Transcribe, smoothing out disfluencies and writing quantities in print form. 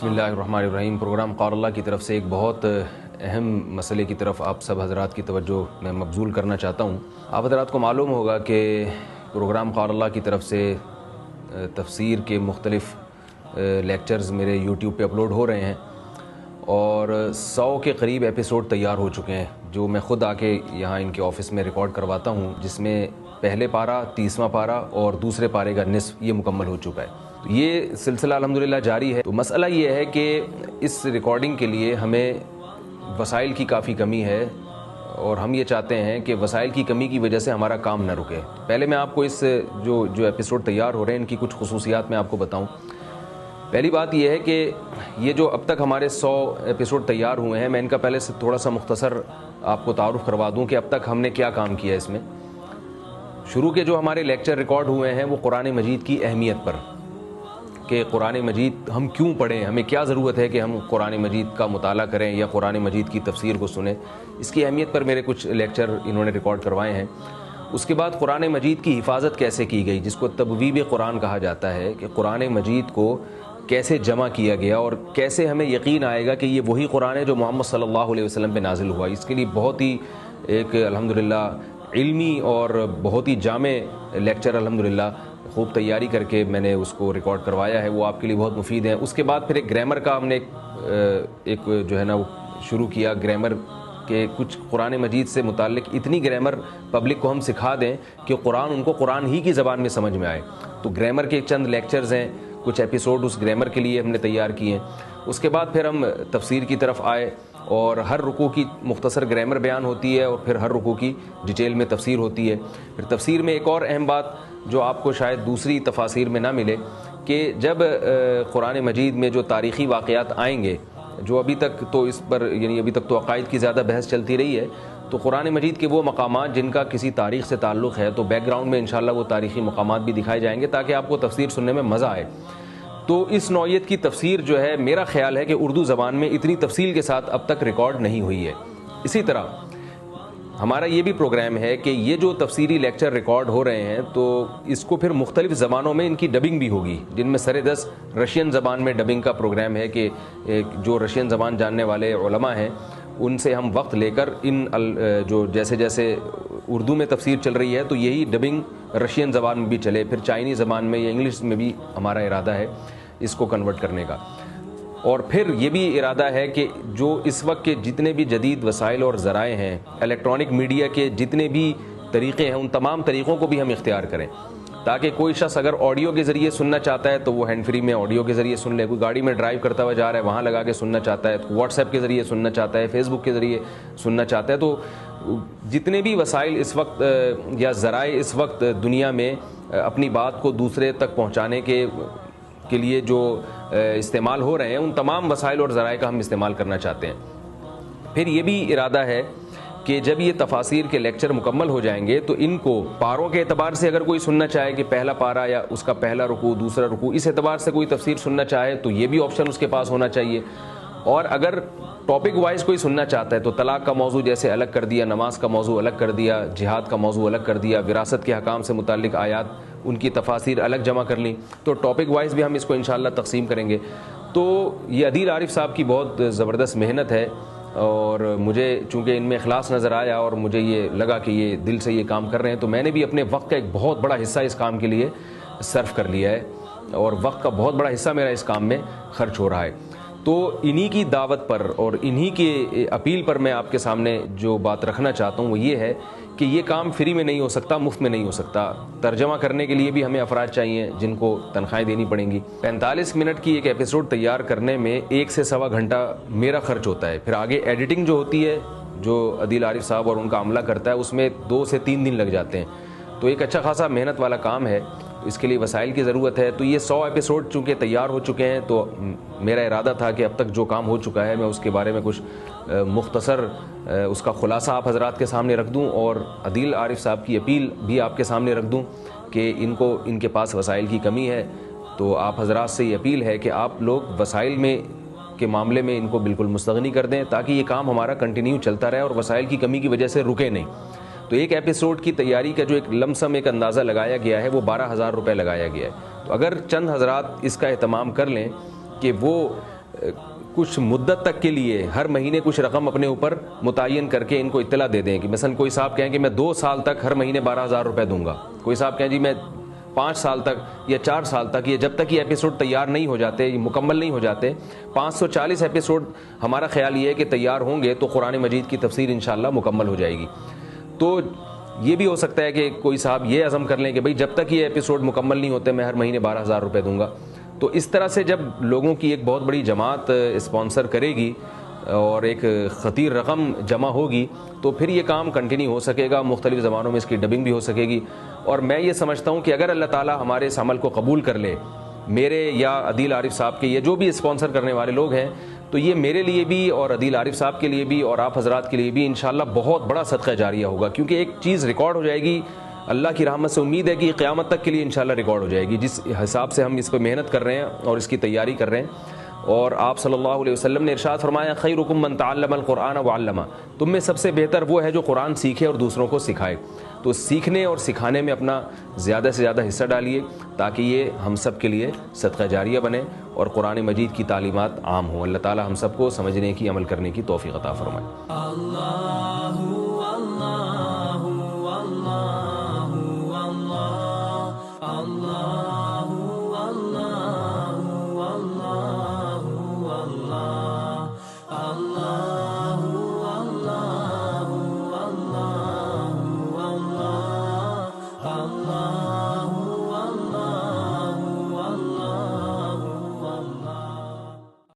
بسم اللہ الرحمن الرحیم۔ پروگرام قال اللہ کی طرف سے ایک بہت اہم مسئلے کی طرف آپ سب حضرات کی توجہ میں مبذول کرنا چاہتا ہوں۔ آپ حضرات کو معلوم ہوگا کہ پروگرام قال اللہ کی طرف سے تفسیر کے مختلف لیکچرز میرے یوٹیوب پہ اپلوڈ ہو رہے ہیں اور 100 کے قریب ایپیسوڈ تیار ہو چکے ہیں، جو میں خود آ کے یہاں ان کے آفس میں ریکارڈ کرواتا ہوں، جس میں پہلے پارہ، 30واں پارہ اور دوسرے پارے کا نصف یہ مکمل ہو چکا ہے۔ تو یہ سلسلہ الحمدللہ جاری ہے۔ تو مسئلہ یہ ہے کہ اس ریکارڈنگ کے لیے ہمیں وسائل کی کافی کمی ہے اور ہم یہ چاہتے ہیں کہ وسائل کی کمی کی وجہ سے ہمارا کام نہ رکے۔ پہلے میں آپ کو اس جو ایپیسوڈ تیار ہو رہے ہیں ان کی کچھ خصوصیات میں آپ کو بتاؤں۔ پہلی بات یہ ہے کہ یہ جو اب تک ہمارے 100 ایپیسوڈ تیار ہوئے ہیں، میں ان کا پہلے سے تھوڑا سا مختصر آپ کو تعارف کروا دوں کہ اب تک ہم نے کیا کام کیا ہے اس میں۔ شروع کے جو ہمارے لیکچر ریکارڈ ہوئے ہیں وہ قرآن مجید کی اہمیت پر، کہ قرآن مجید ہم کیوں پڑھیں، ہمیں کیا ضرورت ہے کہ ہم قرآن مجید کا مطالعہ کریں یا قرآن مجید کی تفسیر کو سنیں، اس کی اہمیت پر میرے کچھ لیکچر انہوں نے ریکارڈ کروائے ہیں۔ اس کے بعد قرآن مجید کی حفاظت کیسے کی گئی، جس کو تبویب قرآن کہا جاتا ہے، کہ قرآن مجید کو کیسے جمع کیا گیا اور کیسے ہمیں یقین آئے گا کہ یہ وہی قرآن ہے جو محمد صلی اللہ علیہ وسلم پہ نازل ہوا۔ اس کے لیے بہت ہی ایک الحمدللہ علمی اور بہت ہی جامع لیکچر الحمدللہ خوب تیاری کر کے میں نے اس کو ریکارڈ کروایا ہے، وہ آپ کے لیے بہت مفید ہیں۔ اس کے بعد پھر ایک گرامر کا ہم نے ایک جو ہے نا وہ شروع کیا، گرامر کے کچھ قرآن مجید سے متعلق اتنی گرامر پبلک کو ہم سکھا دیں کہ قرآن ان کو قرآن ہی کی زبان میں سمجھ میں آئے۔ تو گرامر کے چند لیکچرز ہیں، کچھ ایپیسوڈ اس گرامر کے لیے ہم نے تیار کیے ہیں۔ اس کے بعد پھر ہم تفسیر کی طرف آئے اور ہر رکوع کی مختصر گرامر بیان ہوتی ہے اور پھر ہر رکوع کی ڈیٹیل میں تفسیر ہوتی ہے۔ پھر تفسیر میں ایک اور اہم بات جو آپ کو شاید دوسری تفاسیر میں نہ ملے، کہ جب قرآن مجید میں جو تاریخی واقعات آئیں گے، جو ابھی تک تو اس پر یعنی ابھی تک تو عقائد کی زیادہ بحث چلتی رہی ہے، تو قرآن مجید کے وہ مقامات جن کا کسی تاریخ سے تعلق ہے تو بیک گراؤنڈ میں انشاءاللہ وہ تاریخی مقامات بھی دکھائے جائیں گے تاکہ آپ کو تفسیر سننے میں مزہ آئے۔ تو اس نوعیت کی تفسیر جو ہے میرا خیال ہے کہ اردو زبان میں اتنی تفصیل کے ساتھ اب تک ریکارڈ نہیں ہوئی ہے۔ اسی طرح ہمارا یہ بھی پروگرام ہے کہ یہ جو تفسیری لیکچر ریکارڈ ہو رہے ہیں تو اس کو پھر مختلف زبانوں میں ان کی ڈبنگ بھی ہوگی، جن میں سر 10 رشین زبان میں ڈبنگ کا پروگرام ہے، کہ جو رشین زبان جاننے والے علماء ہیں ان سے ہم وقت لے کر ان جو جیسے جیسے اردو میں تفسیر چل رہی ہے تو یہی ڈبنگ رشین زبان میں بھی چلے، پھر چائنی زبان میں یا انگلش میں بھی ہمارا ارادہ ہے اس کو کنورٹ کرنے کا۔ اور پھر یہ بھی ارادہ ہے کہ جو اس وقت کے جتنے بھی جدید وسائل اور ذرائع ہیں، الیکٹرانک میڈیا کے جتنے بھی طریقے ہیں، ان تمام طریقوں کو بھی ہم اختیار کریں، تاکہ کوئی شخص اگر آڈیو کے ذریعے سننا چاہتا ہے تو وہ ہینڈ فری میں آڈیو کے ذریعے سن لے، کوئی گاڑی میں ڈرائیو کرتا ہوا جا رہا ہے وہاں لگا کے سننا چاہتا ہے، واٹس ایپ کے ذریعے سننا چاہتا ہے، فیس بک کے ذریعے سننا چاہتا ہے۔ تو جتنے بھی وسائل اس وقت یا ذرائع اس وقت دنیا میں اپنی بات کو دوسرے تک پہنچانے کے لیے جو استعمال ہو رہے ہیں، ان تمام وسائل اور ذرائع کا ہم استعمال کرنا چاہتے ہیں۔ پھر یہ بھی ارادہ ہے کہ جب یہ تفاسیر کے لیکچر مکمل ہو جائیں گے تو ان کو پاروں کے اعتبار سے اگر کوئی سننا چاہے کہ پہلا پارہ یا اس کا پہلا رکوع، دوسرا رکوع، اس اعتبار سے کوئی تفسیر سننا چاہے تو یہ بھی آپشن اس کے پاس ہونا چاہیے۔ اور اگر ٹاپک وائز کوئی سننا چاہتا ہے تو طلاق کا موضوع جیسے الگ کر دیا، نماز کا موضوع الگ کر دیا، جہاد کا موضوع الگ کر دیا، وراثت کے حکام سے متعلق آیات ان کی تفاسیر الگ جمع کر لیں، تو ٹاپک وائز بھی ہم اس کو انشاءاللہ تقسیم کریں گے۔ تو یہ عدیل عارف صاحب کی بہت زبردست محنت ہے اور مجھے چونکہ ان میں اخلاص نظر آیا اور مجھے یہ لگا کہ یہ دل سے یہ کام کر رہے ہیں، تو میں نے بھی اپنے وقت کا ایک بہت بڑا حصہ اس کام کے لیے صرف کر لیا ہے اور وقت کا بہت بڑا حصہ میرا اس کام میں خرچ ہو رہا ہے۔ تو انہی کی دعوت پر اور انہی کی اپیل پر میں آپ کے سامنے جو بات رکھنا چاہتا ہوں وہ یہ ہے کہ یہ کام فری میں نہیں ہو سکتا، مفت میں نہیں ہو سکتا۔ ترجمہ کرنے کے لیے بھی ہمیں افراد چاہیے جن کو تنخواہیں دینی پڑیں گی۔ 45 منٹ کی ایک ایپیسوڈ تیار کرنے میں 1 سے سوا گھنٹہ میرا خرچ ہوتا ہے، پھر آگے ایڈیٹنگ جو ہوتی ہے جو عدیل عارف صاحب اور ان کا عملہ کرتا ہے اس میں 2 سے 3 دن لگ جاتے ہیں، تو ایک اچھا خاصا محنت والا کام ہے، اس کے لیے وسائل کی ضرورت ہے۔ تو یہ 100 ایپیسوڈ چونکہ تیار ہو چکے ہیں تو میرا ارادہ تھا کہ اب تک جو کام ہو چکا ہے میں اس کے بارے میں کچھ مختصر اس کا خلاصہ آپ حضرات کے سامنے رکھ دوں اور عدیل عارف صاحب کی اپیل بھی آپ کے سامنے رکھ دوں کہ ان کے پاس وسائل کی کمی ہے۔ تو آپ حضرات سے یہ اپیل ہے کہ آپ لوگ وسائل کے معاملے میں ان کو بالکل مستغنی کر دیں تاکہ یہ کام ہمارا کنٹینیو چلتا رہے اور وسائل کی کمی کی وجہ سے رکے نہیں۔ تو ایک ایپیسوڈ کی تیاری کا جو ایک لم سم ایک اندازہ لگایا گیا ہے وہ 12,000 روپے لگایا گیا ہے۔ تو اگر چند حضرات اس کا اہتمام کر لیں کہ وہ کچھ مدت تک کے لیے ہر مہینے کچھ رقم اپنے اوپر متعین کر کے ان کو اطلاع دے دیں کہ مثلا کوئی صاحب کہیں کہ میں 2 سال تک ہر مہینے 12,000 روپے دوں گا، کوئی صاحب کہیں جی میں 5 سال تک یا 4 سال تک، یا جب تک یہ ایپیسوڈ تیار نہیں ہو جاتے، یہ مکمل نہیں ہو جاتے، 540 ایپیسوڈ ہمارا خیال یہ ہے کہ تیار ہوں گے تو قرآن مجید کی تفسیر انشاءاللہ مکمل ہو جائے گی۔ تو یہ بھی ہو سکتا ہے کہ کوئی صاحب یہ عزم کر لیں کہ بھئی جب تک یہ ایپیسوڈ مکمل نہیں ہوتے میں ہر مہینے 12,000 روپے دوں گا۔ تو اس طرح سے جب لوگوں کی ایک بہت بڑی جماعت اسپانسر کرے گی اور ایک خطیر رقم جمع ہوگی تو پھر یہ کام کنٹینیو ہو سکے گا، مختلف زبانوں میں اس کی ڈبنگ بھی ہو سکے گی۔ اور میں یہ سمجھتا ہوں کہ اگر اللہ تعالیٰ ہمارے اس عمل کو قبول کر لے، میرے یا عدیل عارف صاحب کے، یا جو بھی اسپانسر کرنے والے لوگ ہیں، تو یہ میرے لیے بھی اور عدیل عارف صاحب کے لیے بھی اور آپ حضرات کے لیے بھی انشاءاللہ بہت بڑا صدقہ جاریہ ہوگا، کیونکہ ایک چیز ریکارڈ ہو جائے گی۔ اللہ کی رحمت سے امید ہے کہ قیامت تک کے لیے انشاءاللہ ریکارڈ ہو جائے گی، جس حساب سے ہم اس پہ محنت کر رہے ہیں اور اس کی تیاری کر رہے ہیں۔ اور آپ صلی اللہ علیہ وسلم نے ارشاد فرمایا خیرکم من تعلم القرآن وعلمہ، تم میں سب سے بہتر وہ ہے جو قرآن سیکھے اور دوسروں کو سکھائے۔ تو سیکھنے اور سکھانے میں اپنا زیادہ سے زیادہ حصہ ڈالیے تاکہ یہ ہم سب کے لیے صدقہ جاریہ بنے اور قرآن مجید کی تعلیمات عام ہوں۔ اللہ تعالی ہم سب کو سمجھنے کی، عمل کرنے کی توفیق عطا فرمائے۔